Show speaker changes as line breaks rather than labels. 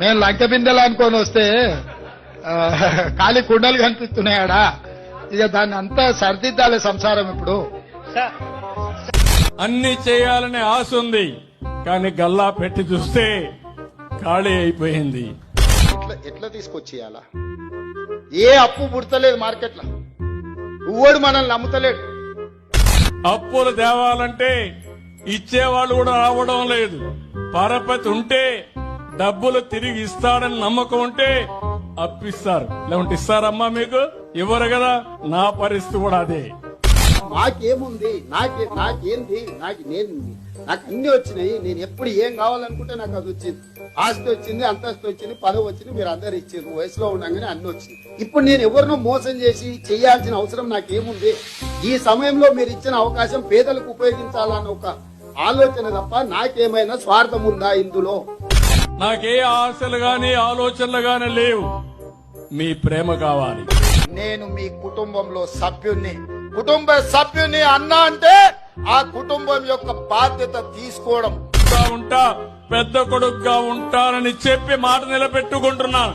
మేము లంక బిందెలు అనుకొని వస్తే ఖాళీ కుండలు కనిపిస్తున్నాయాడా? ఇక దాన్ని అంతా సరిదిద్దాలి సంసారం. ఇప్పుడు
అన్ని చేయాలనే ఆశ ఉంది, కానీ గల్లా పెట్టి చూస్తే ఖాళీ అయిపోయింది.
ఎట్లా తీసుకొచ్చేయాలా? ఏ అప్పు పుడతలేదు మార్కెట్లో, నువ్వోడు మనల్ని నమ్ముతలేడు.
అప్పులు తేవాలంటే ఇచ్చేవాళ్ళు కూడా రావడం లేదు. పరపతి ఉంటే డబ్బులు తిరిగి ఇస్తాడని నమ్మకం ఉంటే అప్పిస్తారు, లేకుంటే ఇస్తారమ్మా? మీకు ఇవ్వరు కదా. నా పరిస్థితి కూడా అదే.
నాకేముంది, నాకేంది, నాకు అన్ని వచ్చినాయి. నేను ఎప్పుడు ఏం కావాలనుకుంటే నాకు అది వచ్చింది. ఆస్తి వచ్చింది, అంతస్తు వచ్చింది, పదవి వచ్చింది, మీరు అందరు ఇచ్చారు. వయసులో ఉండగానే అన్ని వచ్చింది. ఇప్పుడు నేను ఎవరినో మోసం చేసి చేయాల్సిన అవసరం నాకేముంది? ఈ సమయంలో మీరు ఇచ్చిన అవకాశం పేదలకు ఉపయోగించాలన్న ఒక ఆలోచన తప్ప నాకేమైనా స్వార్థం ఉందా ఇందులో?
నాకే ఆశలు గాని ఆలోచనలు గాని లేవు. మీ ప్రేమ కావాలి.
నేను మీ కుటుంబంలో సభ్యుని అన్నా అంటే ఆ కుటుంబం యొక్క బాధ్యత తీసుకోవడం.
ఉంటా పెద్ద కొడుకుగా ఉంటానని చెప్పి మాట నిలబెట్టుకుంటున్నాను.